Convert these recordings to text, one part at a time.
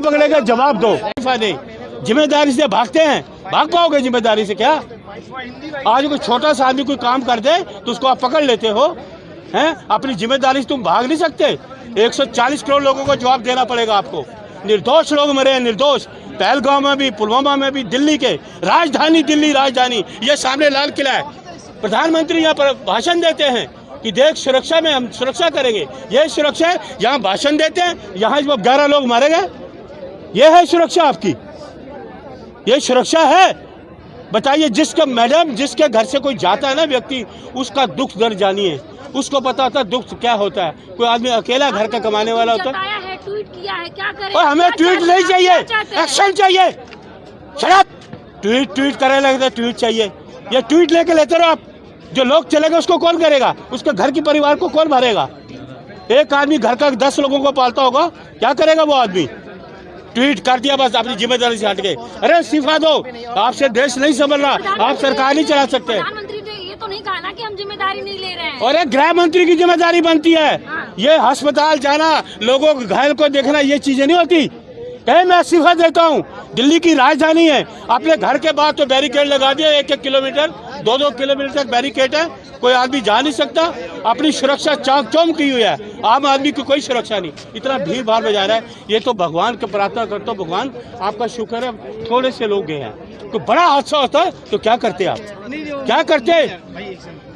पकड़ेगा जवाब दो। जिम्मेदारी से भागते हैं, भाग पाओगे जिम्मेदारी से क्या? आज कोई छोटा सा आदमी कोई काम कर दे तो उसको आप पकड़ लेते हो हैं? अपनी जिम्मेदारी से तुम भाग नहीं सकते। 140 करोड़ लोगों को जवाब देना पड़ेगा आपको। निर्दोष लोग मरे हैं, निर्दोष। पहलगाम में भी, पुलवामा में भी, दिल्ली के राजधानी, दिल्ली राजधानी, ये सामने लाल किला है। प्रधानमंत्री यहाँ पर भाषण देते हैं कि देख सुरक्षा में हम सुरक्षा करेंगे। ये सुरक्षा है? यहाँ भाषण देते हैं, यहाँ जब 11 लोग मारे गए, ये है सुरक्षा आपकी? ये सुरक्षा है? बताइए। जिसका मैडम, जिसके घर से कोई जाता है ना व्यक्ति, उसका दुख दर्द जानिए, उसको पता होता है दुख क्या होता है। कोई आदमी अकेला घर का कमाने वाला होता है, ट्वीट किया है, क्या करें? और हमें ट्वीट नहीं चाहिए, एक्शन चाहिए। शराब ट्वीट करे लगता, ट्वीट चाहिए। ये ट्वीट लेके लेते रहो आप। जो लोग चले गए उसको कौन करेगा? उसके घर के परिवार को कौन भरेगा? एक आदमी घर का 10 लोगों को पालता होगा, क्या करेगा वो आदमी? ट्वीट कर दिया बस, अपनी जिम्मेदारी से हट गए। अरे इस्तीफा दो, आपसे देश नहीं संभल रहा, आप सरकार नहीं चला सकते। प्रधानमंत्री ने ये तो नहीं कहा ना कि हम जिम्मेदारी नहीं ले रहे हैं। और एक गृह मंत्री की जिम्मेदारी बनती है। ये अस्पताल जाना, लोगों के घायल को देखना, ये चीजें नहीं होती। कहे मैं इस्तीफा देता हूँ, दिल्ली की राजधानी है, अपने घर के बाद तो बैरिकेड लगा दिया, 1-1 किलोमीटर, 2-2 किलोमीटर तक बैरिकेड है, कोई आदमी जा नहीं सकता। अपनी सुरक्षा चाक चौक की हुई है, आम आदमी की कोई सुरक्षा नहीं। इतना भीड़ भाड़ में जा रहा है। ये तो भगवान की प्रार्थना करता हूँ, भगवान आपका शुक्र है थोड़े से लोग गए हैं। तो बड़ा हादसा होता है तो क्या करते आप? क्या करते?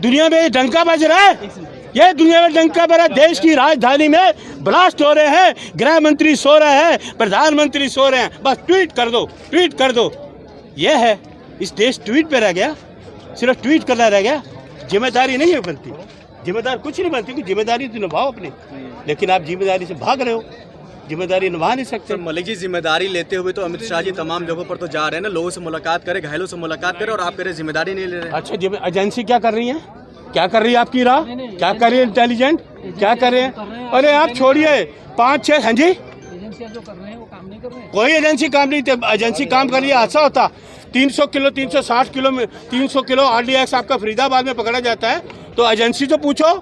दुनिया में डंका बज रहा है, ये दुनिया में डंका बज रहा है। देश की राजधानी में ब्लास्ट हो रहे हैं, गृह मंत्री सो रहे हैं, प्रधानमंत्री सो रहे हैं। बस ट्वीट कर दो, ट्वीट कर दो। ये है, इस देश ट्वीट पे रह गया, सिर्फ ट्वीट करना रह गया। जिम्मेदारी नहीं है बनती, जिम्मेदार कुछ नहीं बनती। जिम्मेदारी तो निभाओ अपनी, लेकिन आप जिम्मेदारी से भाग रहे हो, जिम्मेदारी निभा नहीं सकते। मलिक जी, जिम्मेदारी लेते हुए तो अमित शाह जी तमाम जगहों पर तो जा रहे हैं ना, लोगों से मुलाकात करें, घायलों से मुलाकात करें, और आप कह रहे जिम्मेदारी नहीं ले रहे। अच्छा, एजेंसी क्या कर रही है? क्या कर रही है आपकी राह? क्या कर रही है इंटेलिजेंट? क्या कर रहे हैं? अरे आप छोड़िए, 5-6 हाँ जी, एजेंसियां जो कर रहे हैं वो काम नहीं कर रहे हैं। कोई एजेंसी काम नहीं, एजेंसी काम कर रही है। ऐसा होता 300 किलो, 360 किलो में 300 किलो RDX आपका फरीदाबाद में पकड़ा जाता है, तो एजेंसी तो पूछो,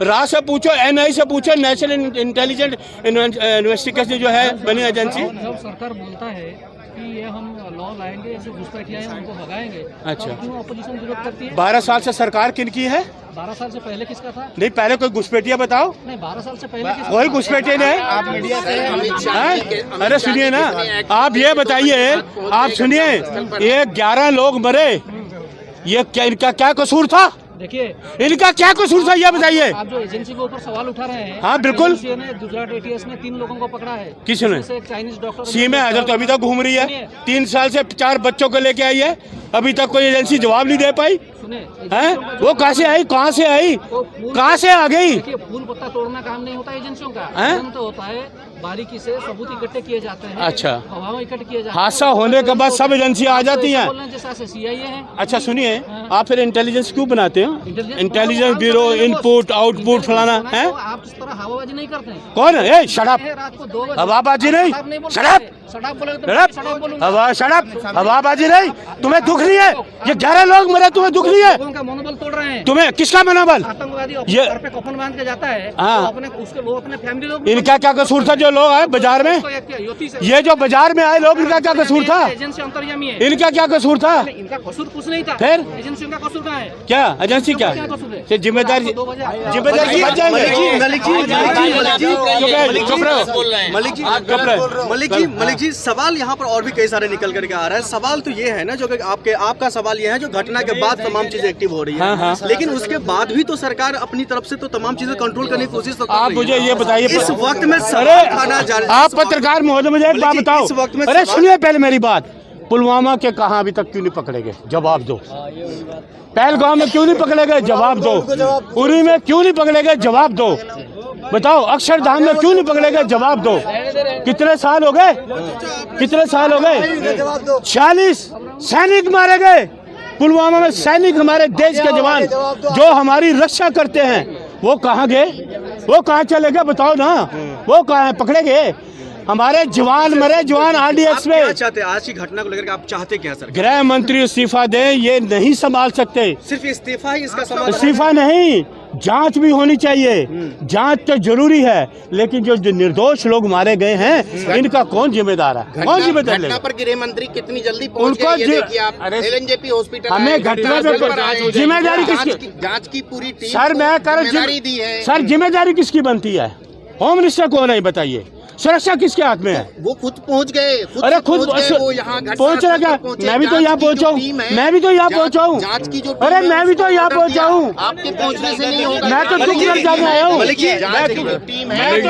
राह से पूछो, NI से पूछो, नेशनल इंटेलिजेंट इन्वेस्टिगेशन जो है बनी एजेंसी। जब सरकार बोलता है कि ये हम लॉ लाएंगे, ऐसे घुसपैठिए हैं उनको भगाएंगे, अच्छा, तो क्यों अपोजिशन विरोध करती है? 12 साल से सरकार किनकी है? 12 साल से पहले किसका था? नहीं, पहले कोई घुसपैठिया बताओ। नहीं, 12 साल से पहले किसका? कोई घुसपैठिए नहीं। अरे सुनिए ना, आप ये बताइए, आप सुनिए, ये 11 लोग मरे, ये क्या, इनका क्या कसूर था? देखिए, इनका क्या कसूर था ये बताइए। आप जो एजेंसी के ऊपर सवाल उठा रहे हैं, हाँ बिल्कुल। गुजरात ATS ने 3 लोगों को पकड़ा है। किसने? एक चाइनीज डॉक्टर। सीमा हैदर तो अभी तक घूम रही है, 3 साल से 4 बच्चों को लेके आई है, अभी तक कोई एजेंसी जवाब नहीं दे पाई है। वो कहाँ से आई, कहाँ से आई, कहाँ से आ गई? देखिए, फूल पत्ता तोड़ना काम नहीं होता एजेंसियों का, काम तो होता है बारीकी से सबूत इकट्ठे किए जाते हैं। अच्छा, हवाओं इकट्ठे किए जाते हैं। हादसा होने के बाद सब एजेंसी आ जाती हैं। जैसे CIA है। अच्छा सुनिए, आप फिर इंटेलिजेंस क्यों बनाते हो? इंटेलिजेंस ब्यूरो, इनपुट आउटपुट फलाना है। आप इस तरह हवाबाजी नहीं करते हैं। कौन है? शराब, रात को 2 बजे हवाबाजी नहीं, शराब, हवाबाजी नहीं। तुम्हें दुख नहीं है? ये 11 लोग मरे, तुम्हें दुख नहीं है? उनका मनोबल तोड़ रहे हैं। तुम्हें किसका मनोबल? आतंकवादी ये घर पे कफन बांध के जाता है, हाँ, तो अपने उसके वो अपने फैमिली लोग। इनका क्या कसूर था? जो लोग आए बाजार में, ये जो बाजार में आए लोग, इनका क्या कसूर था? एजेंसी अंतर्यामी है। इनका क्या कसूर था? इनका कसूर कुछ नहीं था। फिर एजेंसी का कसूर कहाँ है? क्या एजेंसी क्या है? जिम्मेदारी, जिम्मेदारी बच जाएंगे। मलिक जी, सवाल यहाँ पर और भी कई सारे निकल करके आ रहा है। सवाल तो ये है ना, जो आपका सवाल ये है, जो घटना के बाद तमाम चीजें एक्टिव हो रही है, लेकिन उसके बाद भी तो सरकार अपनी तरफ से तो तमाम चीजें कंट्रोल करने की कोशिश तो कर रही है। आप मुझे ये बताइए, इस वक्त में आप पत्रकार महोदय, मुझे एक बात बताओ। अरे सुनिए पहले मेरी बात, पुलवामा के कहाँ अभी तक क्यों नहीं पकड़े गए? जवाब दो। पहलगाम में क्यों नहीं पकड़े गए? जवाब दो। उरी में क्यों नहीं पकड़े गए? जवाब दो। बताओ, अक्षरधाम में क्यों नहीं पकड़े गए? जवाब दो। कितने साल हो गए? कितने साल हो गए? 46 सैनिक मारे गए पुलवामा में। सैनिक, हमारे देश के जवान जो हमारी रक्षा करते हैं, वो कहाँ गए? वो कहाँ चले गए? बताओ ना, वो कहाँ है? पकड़े गए? हमारे जवान मरे, जवान RDX में। क्या चाहते हैं आज की घटना को लेकर? आप चाहते क्या सर? गृह मंत्री इस्तीफा दें, ये नहीं संभाल सकते। सिर्फ इस्तीफा ही इसका सवाल? इस्तीफा नहीं, जांच भी होनी चाहिए, जांच तो जरूरी है, लेकिन जो निर्दोष लोग मारे गए हैं इनका कौन जिम्मेदार है? कौन जिम्मेदार घटना लेगा? पर गृह मंत्री कितनी जल्दी पहुंच उनको गए, ये देखिए आप LNJP हॉस्पिटल हमें आए, घटना घटनास्थल पे पर आए, जिम्मेदारी जांच की पूरी टीम सर मैं कह जिम्मेदारी दी है। सर जिम्मेदारी किसकी बनती है? होम मिनिस्टर कौन है बताइए? सुरक्षा किसके हाथ में है? वो खुद पहुंच गए, अरे खुद वो यहाँ पहुंच रहा क्या? मैं भी तो यहाँ पहुंचा हूँ, मैं भी तो यहाँ पहुंचा हूँ। जांच की जो अरे मैं भी तो यहाँ पहुंचा हूँ, आपके पहुंचने से नहीं होगा। मैं तो दुख दर्द जाने आया हूँ, जांच की जो टीम है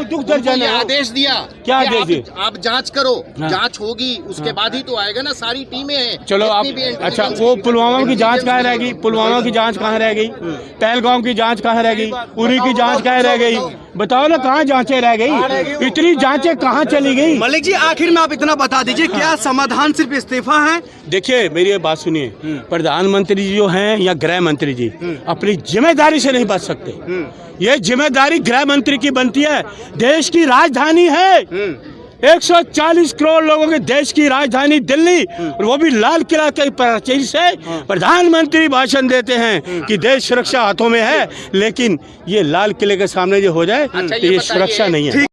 दुख दर्द जाने आया हूँ। आदेश दिया क्या कि आदेश दिया? आप जांच करो, जांच होगी उसके बाद ही तो आएगा ना, सारी टीमें हैं। चलो आप अच्छा वो पुलवामा की जांच कहाँ रह गई? पुलवामा की जांच कहाँ रह गई? पहलगाम की जांच कहाँ रह गई? उरी की जांच कहाँ रह गई? बताओ ना, कहाँ जांचें रह गई? इतनी जांचें कहाँ चली गई? मलिक जी आखिर में आप इतना बता दीजिए, क्या समाधान सिर्फ इस्तीफा है? देखिए मेरी ये बात सुनिए, प्रधानमंत्री जी जो हैं या गृह मंत्री जी अपनी जिम्मेदारी से नहीं बच सकते। ये जिम्मेदारी गृह मंत्री की बनती है। देश की राजधानी है, 140 करोड़ लोगों के देश की राजधानी दिल्ली, और वो भी लाल किला के प्राचीर से प्रधानमंत्री भाषण देते हैं कि देश सुरक्षा हाथों में है, लेकिन ये लाल किले के सामने जो हो जाए तो ये सुरक्षा नहीं है।